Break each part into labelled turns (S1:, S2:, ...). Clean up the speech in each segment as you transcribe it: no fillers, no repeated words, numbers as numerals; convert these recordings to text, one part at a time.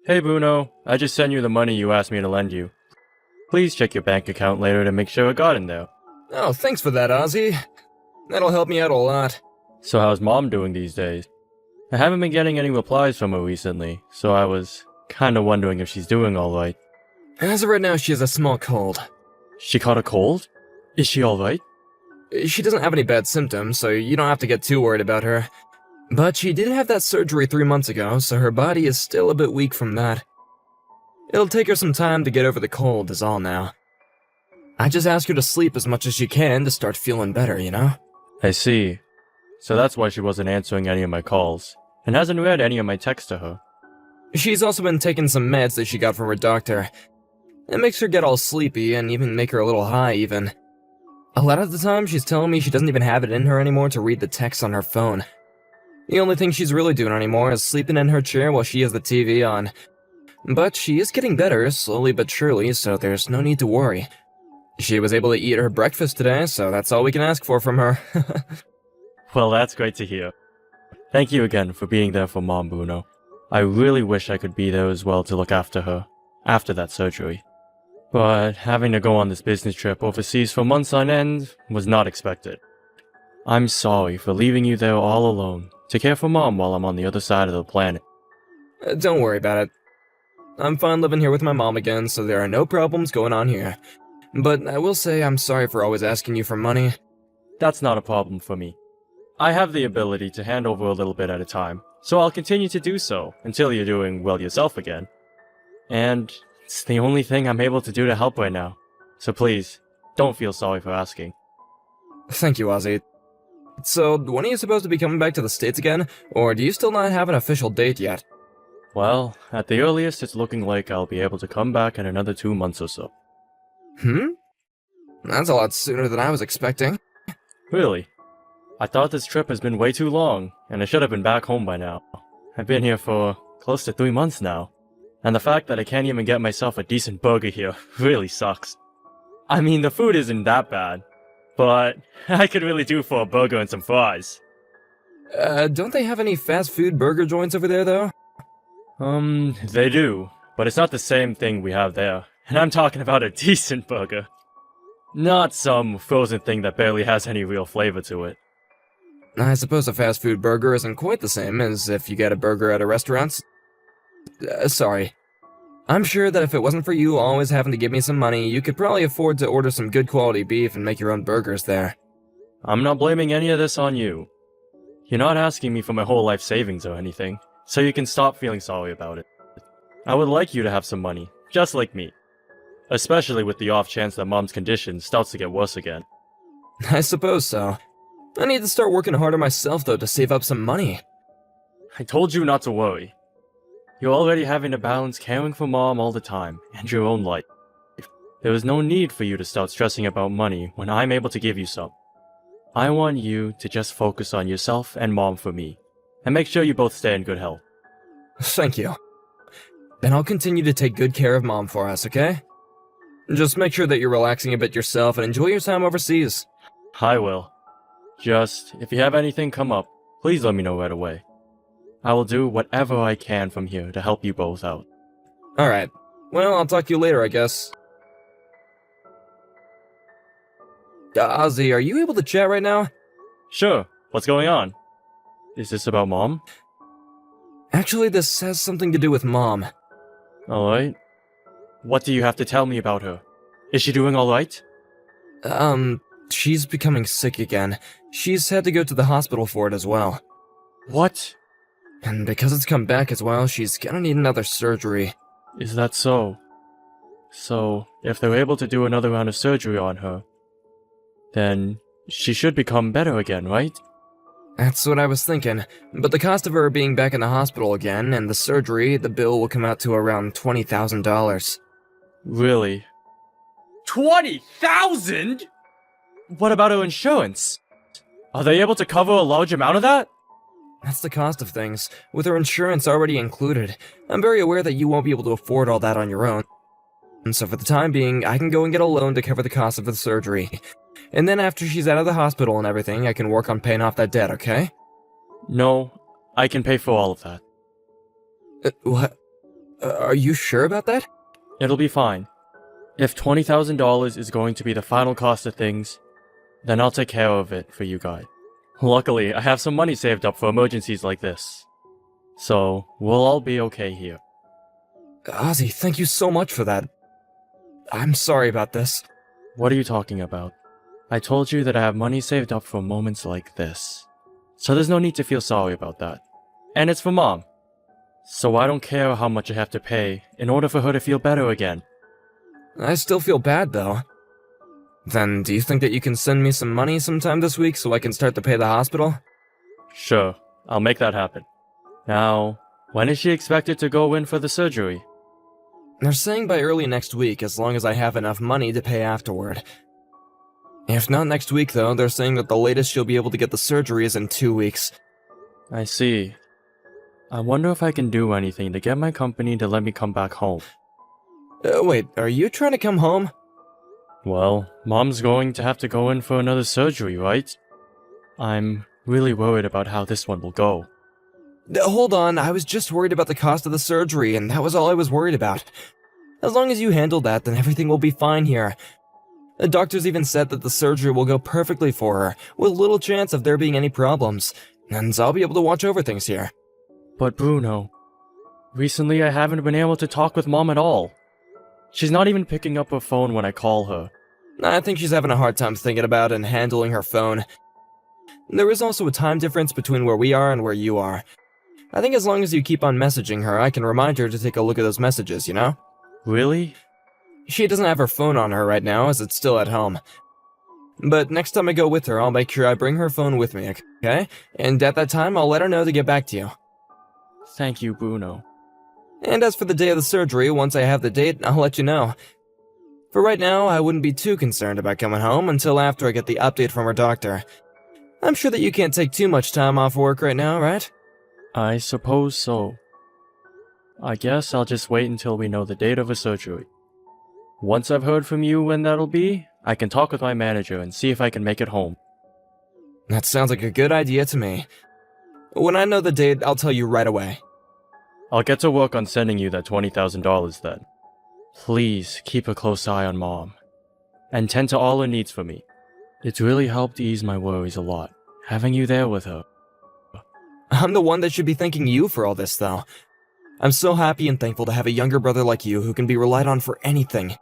S1: Hey Bruno, I just sent you the money you asked me to lend you. Please check your bank account later to make sure it got in there.
S2: Oh, thanks for that, Ozzy. That'll help me out a lot.
S1: So how's mom doing these days? I haven't been getting any replies from her recently, so I was kinda wondering if she's doing alright.
S2: As of right now, she has a small cold.
S1: She caught a cold? Is she alright?
S2: She doesn't have any bad symptoms, so you don't have to get too worried about her. But she did have that surgery 3 months ago, so her body is still a bit weak from that. It'll take her some time to get over the cold is all now. I just ask her to sleep as much as she can to start feeling better, you know?
S1: I see. So that's why she wasn't answering any of my calls, and hasn't read any of my texts to her.
S2: She's also been taking some meds that she got from her doctor. It makes her get all sleepy and even make her a little high even. A lot of the time she's telling me she doesn't even have it in her anymore to read the text on her phone. The only thing she's really doing anymore is sleeping in her chair while she has the TV on. But she is getting better, slowly but surely, so there's no need to worry. She was able to eat her breakfast today, so that's all we can ask for from her.
S1: Well, that's great to hear. Thank you again for being there for Mom, Bruno. I really wish I could be there as well to look after her, after that surgery. But having to go on this business trip overseas for months on end was not expected. I'm sorry for leaving you there all alone, to care for Mom while I'm on the other side of the planet.
S2: Don't worry about it. I'm fine living here with my mom again, so there are no problems going on here. But I will say I'm sorry for always asking you for money.
S1: That's not a problem for me. I have the ability to hand over a little bit at a time, so I'll continue to do so until you're doing well yourself again. And it's the only thing I'm able to do to help right now. So please, don't feel sorry for asking.
S2: Thank you, Ozzy. So, when are you supposed to be coming back to the States again, or do you still not have an official date yet?
S1: Well, at the earliest it's looking like I'll be able to come back in another 2 months or so.
S2: That's a lot sooner than I was expecting.
S1: Really? I thought this trip has been way too long, and I should have been back home by now. I've been here for close to 3 months now, and the fact that I can't even get myself a decent burger here really sucks. I mean, the food isn't that bad, but I could really do for a burger and some fries.
S2: Don't they have any fast food burger joints over there, though?
S1: They do, but it's not the same thing we have there, and I'm talking about a decent burger. Not some frozen thing that barely has any real flavor to it.
S2: I suppose a fast food burger isn't quite the same as if you get a burger at a restaurant. Sorry. I'm sure that if it wasn't for you always having to give me some money, you could probably afford to order some good quality beef and make your own burgers there.
S1: I'm not blaming any of this on you. You're not asking me for my whole life savings or anything, so you can stop feeling sorry about it. I would like you to have some money, just like me. Especially with the off chance that Mom's condition starts to get worse again.
S2: I suppose so. I need to start working harder myself, though, to save up some money.
S1: I told you not to worry. You're already having to balance caring for Mom all the time, and your own life. There is no need for you to start stressing about money when I'm able to give you some. I want you to just focus on yourself and Mom for me, and make sure you both stay in good health.
S2: Thank you. And I'll continue to take good care of Mom for us, okay? Just make sure that you're relaxing a bit yourself and enjoy your time overseas.
S1: I will. Just, if you have anything come up, please let me know right away. I will do whatever I can from here to help you both out.
S2: Alright. Well, I'll talk to you later, I guess. Ozzy, are you able to chat right now?
S1: Sure, what's going on? Is this about Mom?
S2: Actually, this has something to do with Mom.
S1: Alright. What do you have to tell me about her? Is she doing alright?
S2: She's becoming sick again. She's had to go to the hospital for it as well.
S1: What?
S2: And because it's come back as well, she's gonna need another surgery.
S1: Is that so? So, if they're able to do another round of surgery on her, then she should become better again, right?
S2: That's what I was thinking, but the cost of her being back in the hospital again and the surgery, the bill will come out to around $20,000.
S1: Really? 20,000?! What about her insurance? Are they able to cover a large amount of that?
S2: That's the cost of things, with her insurance already included. I'm very aware that you won't be able to afford all that on your own. And so for the time being, I can go and get a loan to cover the cost of the surgery. And then after she's out of the hospital and everything, I can work on paying off that debt, okay?
S1: No, I can pay for all of that.
S2: What? Are you sure about that?
S1: It'll be fine. If $20,000 is going to be the final cost of things, then I'll take care of it for you guys. Luckily, I have some money saved up for emergencies like this. So, we'll all be okay here.
S2: Ozzy, thank you so much for that. I'm sorry about this.
S1: What are you talking about? I told you that I have money saved up for moments like this. So there's no need to feel sorry about that. And it's for Mom. So I don't care how much I have to pay in order for her to feel better again.
S2: I still feel bad, though. Then, do you think that you can send me some money sometime this week so I can start to pay the hospital?
S1: Sure, I'll make that happen. Now, when is she expected to go in for the surgery?
S2: They're saying by early next week, as long as I have enough money to pay afterward. If not next week, though, they're saying that the latest she'll be able to get the surgery is in 2 weeks.
S1: I see. I wonder if I can do anything to get my company to let me come back home.
S2: Wait, are you trying to come home?
S1: Well, Mom's going to have to go in for another surgery, right? I'm really worried about how this one will go.
S2: Hold on, I was just worried about the cost of the surgery, and that was all I was worried about. As long as you handle that, then everything will be fine here. The doctors even said that the surgery will go perfectly for her, with little chance of there being any problems, and I'll be able to watch over things here.
S1: But Bruno, recently I haven't been able to talk with Mom at all. She's not even picking up her phone when I call her.
S2: I think she's having a hard time thinking about and handling her phone. There is also a time difference between where we are and where you are. I think as long as you keep on messaging her, I can remind her to take a look at those messages, you know?
S1: Really?
S2: She doesn't have her phone on her right now, as it's still at home. But next time I go with her, I'll make sure I bring her phone with me, okay? And at that time, I'll let her know to get back to you.
S1: Thank you, Bruno.
S2: And as for the day of the surgery, once I have the date, I'll let you know. For right now, I wouldn't be too concerned about coming home until after I get the update from her doctor. I'm sure that you can't take too much time off work right now, right?
S1: I suppose so. I guess I'll just wait until we know the date of a surgery. Once I've heard from you when that'll be, I can talk with my manager and see if I can make it home.
S2: That sounds like a good idea to me. When I know the date, I'll tell you right away.
S1: I'll get to work on sending you that $20,000 then. Please keep a close eye on Mom, and tend to all her needs for me. It's really helped ease my worries a lot, having you there with her.
S2: I'm the one that should be thanking you for all this, though. I'm so happy and thankful to have a younger brother like you who can be relied on for anything.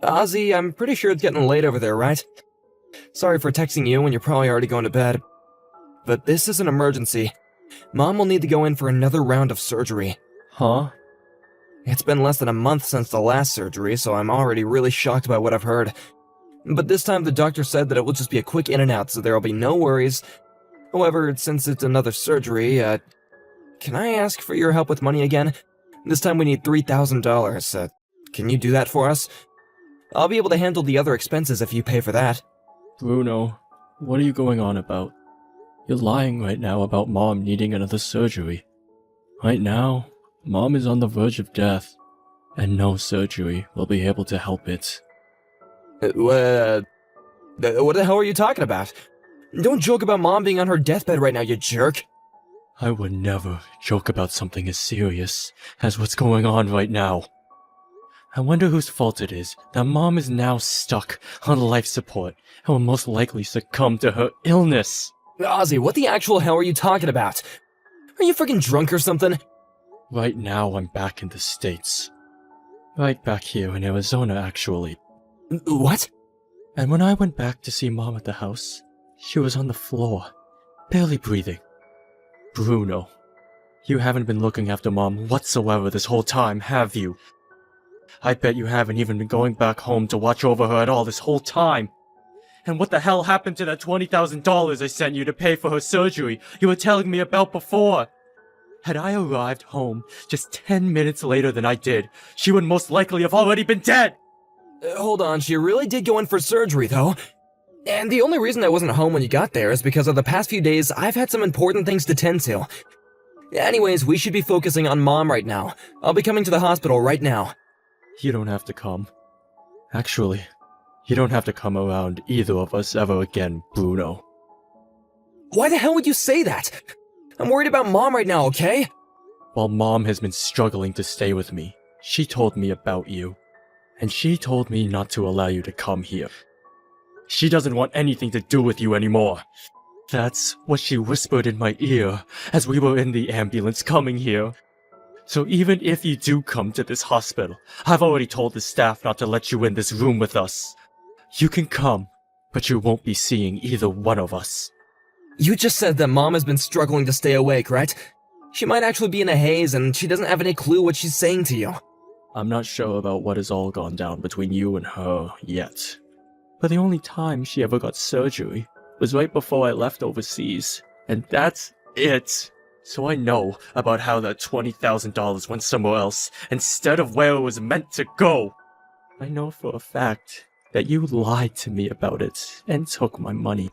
S2: Ozzy, I'm pretty sure it's getting late over there, right? Sorry for texting you when you're probably already going to bed. But this is an emergency. Mom will need to go in for another round of surgery.
S1: Huh?
S2: It's been less than a month since the last surgery, so I'm already really shocked by what I've heard. But this time the doctor said that it will just be a quick in and out, so there'll be no worries. However, since it's another surgery, can I ask for your help with money again? This time we need $3,000. Can you do that for us? I'll be able to handle the other expenses if you pay for that.
S1: Bruno, what are you going on about? You're lying right now about Mom needing another surgery. Right now, Mom is on the verge of death, and no surgery will be able to help it.
S2: What the hell are you talking about? Don't joke about Mom being on her deathbed right now, you jerk.
S1: I would never joke about something as serious as what's going on right now. I wonder whose fault it is that Mom is now stuck on life support and will most likely succumb to her illness.
S2: Ozzy, what the actual hell are you talking about? Are you freaking drunk or something?
S1: Right now, I'm back in the States. Right back here in Arizona, actually.
S2: What?
S1: And when I went back to see Mom at the house, she was on the floor, barely breathing. Bruno, you haven't been looking after Mom whatsoever this whole time, have you? I bet you haven't even been going back home to watch over her at all this whole time. And what the hell happened to that $20,000 I sent you to pay for her surgery you were telling me about before? Had I arrived home just 10 minutes later than I did, she would most likely have already been dead!
S2: Hold on, she really did go in for surgery, though. And the only reason I wasn't home when you got there is because of the past few days I've had some important things to tend to. Anyways, we should be focusing on Mom right now. I'll be coming to the hospital right now.
S1: You don't have to come. Actually, you don't have to come around either of us ever again, Bruno.
S2: Why the hell would you say that? I'm worried about Mom right now, okay?
S1: While Mom has been struggling to stay with me, she told me about you. And she told me not to allow you to come here. She doesn't want anything to do with you anymore. That's what she whispered in my ear as we were in the ambulance coming here. So even if you do come to this hospital, I've already told the staff not to let you in this room with us. You can come, but you won't be seeing either one of us.
S2: You just said that Mom has been struggling to stay awake, right? She might actually be in a haze and she doesn't have any clue what she's saying to you.
S1: I'm not sure about what has all gone down between you and her yet. But the only time she ever got surgery was right before I left overseas. And that's it. So I know about how that $20,000 went somewhere else instead of where it was meant to go. I know for a fact that you lied to me about it and took my money.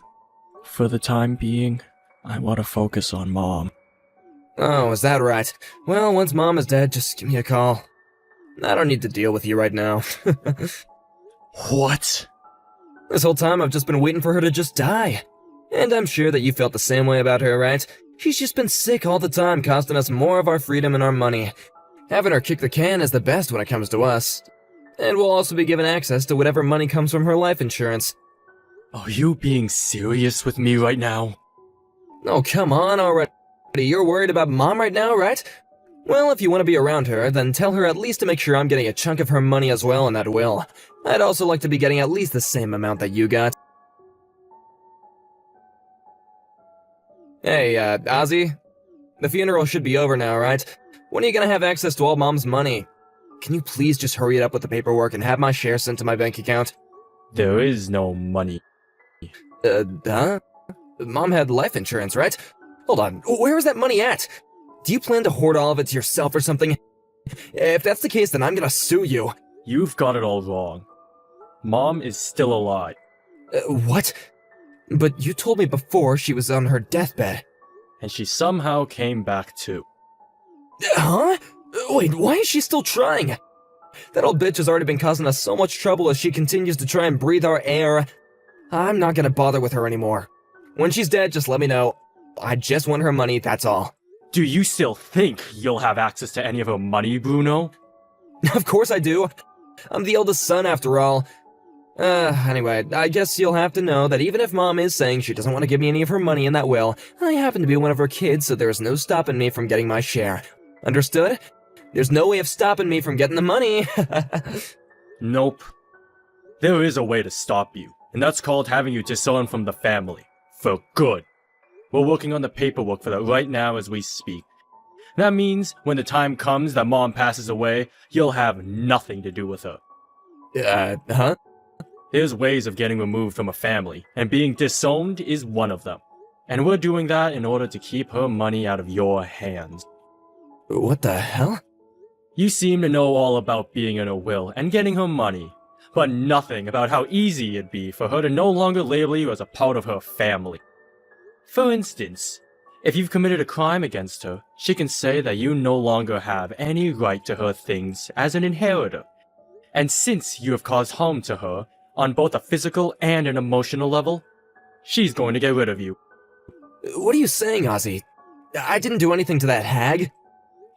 S1: For the time being, I want to focus on Mom.
S2: Oh, is that right? Well, once Mom is dead, just give me a call. I don't need to deal with you right now.
S1: What?
S2: This whole time I've just been waiting for her to just die. And I'm sure that you felt the same way about her, right? She's just been sick all the time, costing us more of our freedom and our money. Having her kick the can is the best when it comes to us. And we'll also be given access to whatever money comes from her life insurance.
S1: Are you being serious with me right now?
S2: Oh, come on already. You're worried about Mom right now, right? Well, if you want to be around her, then tell her at least to make sure I'm getting a chunk of her money as well in that will. I'd also like to be getting at least the same amount that you got. Hey, Ozzy? The funeral should be over now, right? When are you gonna have access to all Mom's money? Can you please just hurry it up with the paperwork and have my share sent to my bank account?
S1: There is no money.
S2: Huh? Mom had life insurance, right? Hold on, where is that money at? Do you plan to hoard all of it to yourself or something? If that's the case, then I'm gonna sue you.
S1: You've got it all wrong. Mom is still alive.
S2: What? But you told me before she was on her deathbed.
S1: And she somehow came back too.
S2: Huh? Wait, why is she still trying? That old bitch has already been causing us so much trouble as she continues to try and breathe our air. I'm not gonna bother with her anymore. When she's dead, just let me know. I just want her money, that's all.
S1: Do you still think you'll have access to any of her money, Bruno?
S2: Of course I do. I'm the eldest son after all. Anyway, I guess you'll have to know that even if Mom is saying she doesn't want to give me any of her money in that will, I happen to be one of her kids, so there's no stopping me from getting my share. Understood? There's no way of stopping me from getting the money.
S1: Nope. There is a way to stop you, and that's called having you disowned from the family. For good. We're working on the paperwork for that right now as we speak. That means when the time comes that Mom passes away, you'll have nothing to do with her.
S2: Huh?
S1: There's ways of getting removed from a family, and being disowned is one of them. And we're doing that in order to keep her money out of your hands.
S2: What the hell?
S1: You seem to know all about being in her will and getting her money, but nothing about how easy it'd be for her to no longer label you as a part of her family. For instance, if you've committed a crime against her, she can say that you no longer have any right to her things as an inheritor. And since you have caused harm to her, on both a physical and an emotional level, she's going to get rid of you.
S2: What are you saying, Ozzy? I didn't do anything to that hag.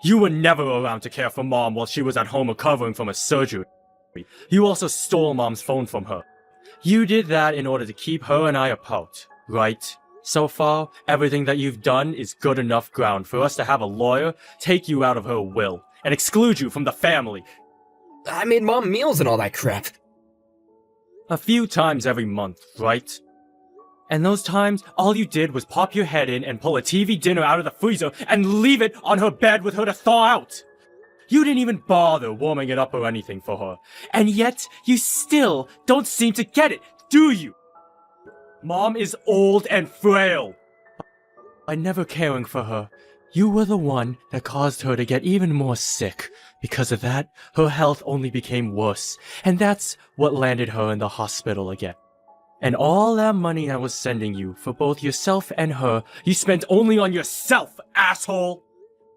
S1: You were never around to care for Mom while she was at home recovering from a surgery. You also stole Mom's phone from her. You did that in order to keep her and I apart, right? So far, everything that you've done is good enough ground for us to have a lawyer take you out of her will and exclude you from the family.
S2: I made Mom meals and all that crap.
S1: A few times every month, right? And those times, all you did was pop your head in and pull a TV dinner out of the freezer and leave it on her bed with her to thaw out. You didn't even bother warming it up or anything for her. And yet, you still don't seem to get it, do you? Mom is old and frail. By never caring for her, you were the one that caused her to get even more sick. Because of that, her health only became worse, and that's what landed her in the hospital again. And all that money I was sending you for both yourself and her, you spent only on yourself, asshole!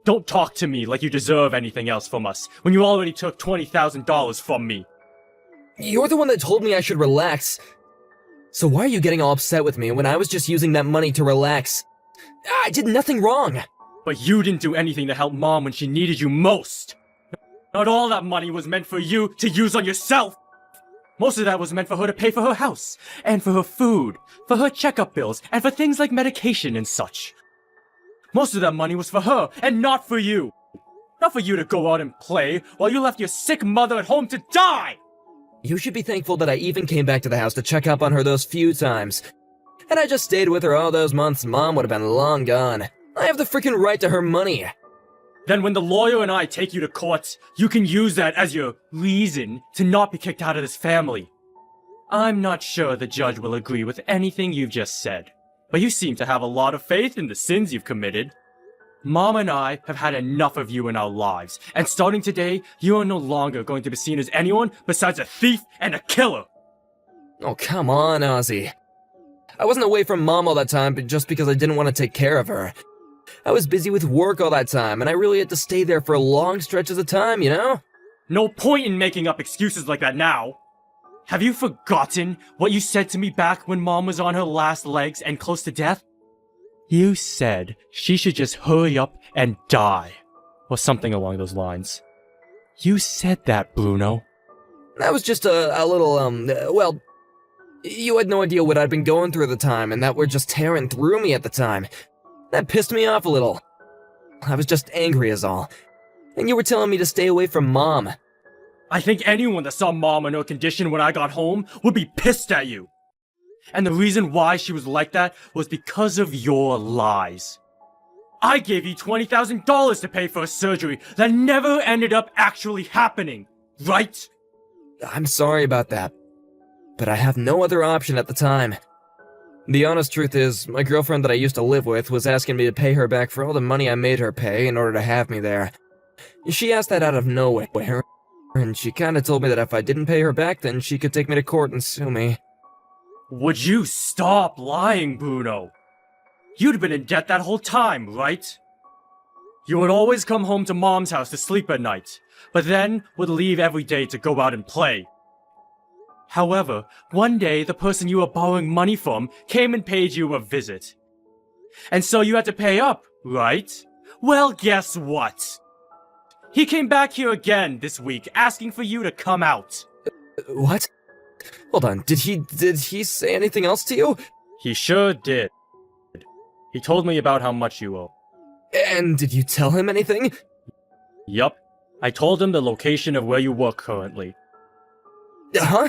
S1: Don't talk to me like you deserve anything else from us, when you already took $20,000 from me.
S2: You're the one that told me I should relax. So why are you getting all upset with me when I was just using that money to relax? I did nothing wrong.
S1: But you didn't do anything to help Mom when she needed you most. Not all that money was meant for you to use on yourself. Most of that was meant for her to pay for her house, and for her food, for her checkup bills, and for things like medication and such. Most of that money was for her, and not for you. Not for you to go out and play, while you left your sick mother at home to die!
S2: You should be thankful that I even came back to the house to check up on her those few times. Had I just stayed with her all those months, Mom would have been long gone. I have the freaking right to her money.
S1: Then when the lawyer and I take you to court, you can use that as your reason to not be kicked out of this family. I'm not sure the judge will agree with anything you've just said, but you seem to have a lot of faith in the sins you've committed. Mom and I have had enough of you in our lives, and starting today, you are no longer going to be seen as anyone besides a thief and a killer.
S2: Oh, come on, Ozzy. I wasn't away from Mom all that time just because I didn't want to take care of her. I was busy with work all that time, and I really had to stay there for long stretches of time, you know?
S1: No point in making up excuses like that now. Have you forgotten what you said to me back when Mom was on her last legs and close to death? You said she should just hurry up and die, or something along those lines. You said that, Bruno.
S2: That was just a little, well, you had no idea what I'd been going through at the time, and that were just tearing through me at the time. That pissed me off a little. I was just angry as all. And you were telling me to stay away from Mom.
S1: I think anyone that saw Mom in her condition when I got home would be pissed at you. And the reason why she was like that was because of your lies. I gave you $20,000 to pay for a surgery that never ended up actually happening, right?
S2: I'm sorry about that, but I have no other option at the time. The honest truth is, my girlfriend that I used to live with was asking me to pay her back for all the money I made her pay in order to have me there. She asked that out of nowhere, and she kinda told me that if I didn't pay her back, then she could take me to court and sue me.
S1: Would you stop lying, Bruno? You'd been in debt that whole time, right? You would always come home to Mom's house to sleep at night, but then would leave every day to go out and play. However, one day the person you were borrowing money from came and paid you a visit. And so you had to pay up, right? Well, guess what? He came back here again this week asking for you to come out.
S2: What? Hold on, did he say anything else to you?
S1: He sure did. He told me about how much you owe.
S2: And did you tell him anything?
S1: Yup. I told him the location of where you work currently.
S2: Huh?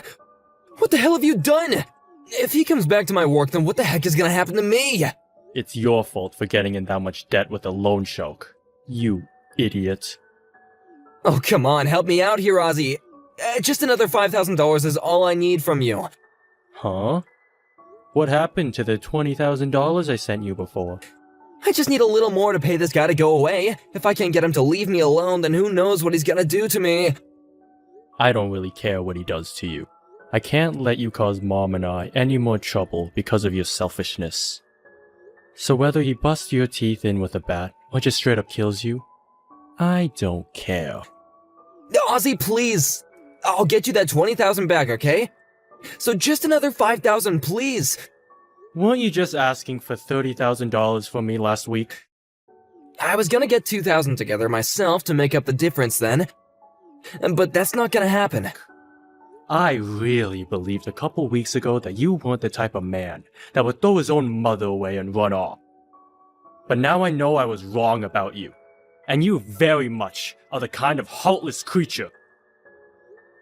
S2: What the hell have you done? If he comes back to my work, then what the heck is gonna happen to me?
S1: It's your fault for getting in that much debt with a loan shark. You idiot.
S2: Oh, come on, help me out here, Ozzy. Just another $5,000 is all I need from you.
S1: Huh? What happened to the $20,000 I sent you before?
S2: I just need a little more to pay this guy to go away. If I can't get him to leave me alone, then who knows what he's gonna do to me.
S1: I don't really care what he does to you. I can't let you cause Mom and I any more trouble because of your selfishness. So whether he busts your teeth in with a bat or just straight up kills you, I don't care.
S2: Ozzy, please. I'll get you that $20,000 back, okay? So just another $5,000, please.
S1: Weren't you just asking for $30,000 from me last week?
S2: I was gonna get $2,000 together myself to make up the difference then. But that's not gonna happen.
S1: I really believed a couple weeks ago that you weren't the type of man that would throw his own mother away and run off. But now I know I was wrong about you, and you very much are the kind of heartless creature.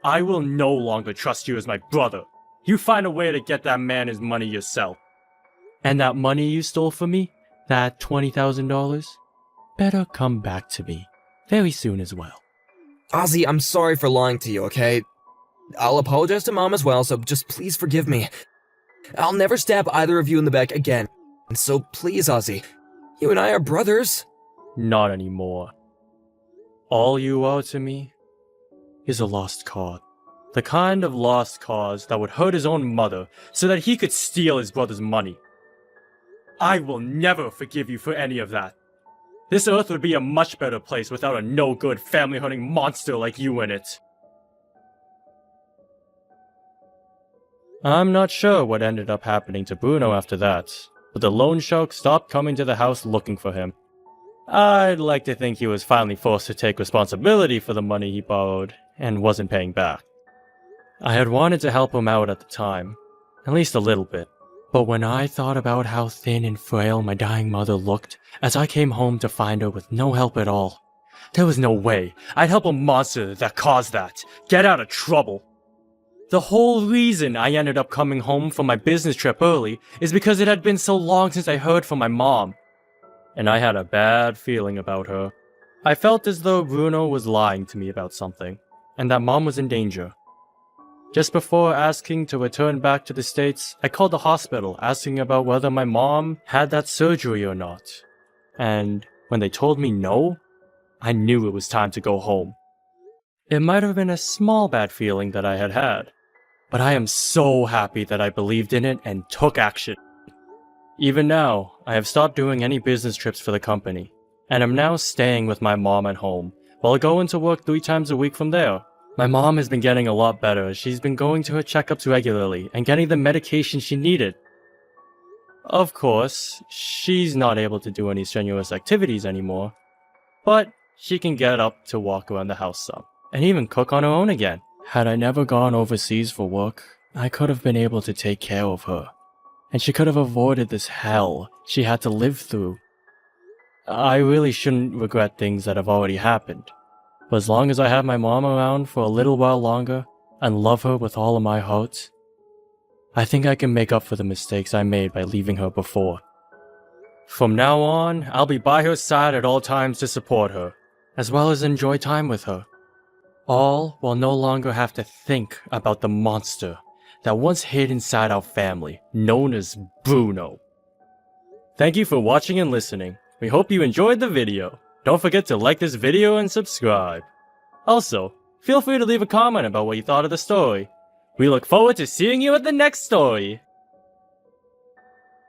S1: I will no longer trust you as my brother. You find a way to get that man his money yourself. And that money you stole from me, that $20,000, better come back to me very soon as well.
S2: Ozzy, I'm sorry for lying to you, okay? I'll apologize to Mom as well, so just please forgive me. I'll never stab either of you in the back again. So please, Ozzy, you and I are brothers.
S1: Not anymore. All you are to me is a lost cause. The kind of lost cause that would hurt his own mother so that he could steal his brother's money. I will never forgive you for any of that. This earth would be a much better place without a no-good family-hurting monster like you in it. I'm not sure what ended up happening to Bruno after that, but the loan shark stopped coming to the house looking for him. I'd like to think he was finally forced to take responsibility for the money he borrowed and wasn't paying back. I had wanted to help him out at the time, at least a little bit. But when I thought about how thin and frail my dying mother looked as I came home to find her with no help at all, there was no way I'd help a monster that caused that get out of trouble. The whole reason I ended up coming home from my business trip early is because it had been so long since I heard from my mom. And I had a bad feeling about her. I felt as though Bruno was lying to me about something, and that mom was in danger. Just before asking to return back to the States, I called the hospital asking about whether my mom had that surgery or not. And when they told me no, I knew it was time to go home. It might have been a small bad feeling that I had, but I am so happy that I believed in it and took action. Even now, I have stopped doing any business trips for the company, and am now staying with my mom at home, while going to work 3 times a week from there. My mom has been getting a lot better as she's been going to her checkups regularly and getting the medication she needed. Of course, she's not able to do any strenuous activities anymore, but she can get up to walk around the house some, and even cook on her own again. Had I never gone overseas for work, I could have been able to take care of her, and she could have avoided this hell she had to live through. I really shouldn't regret things that have already happened, but as long as I have my mom around for a little while longer and love her with all of my heart, I think I can make up for the mistakes I made by leaving her before. From now on, I'll be by her side at all times to support her, as well as enjoy time with her. All while no longer have to think about the monster that once hid inside our family, known as Bruno. Thank you for watching and listening. We hope you enjoyed the video. Don't forget to like this video and subscribe. Also, feel free to leave a comment about what you thought of the story. We look forward to seeing you at the next story.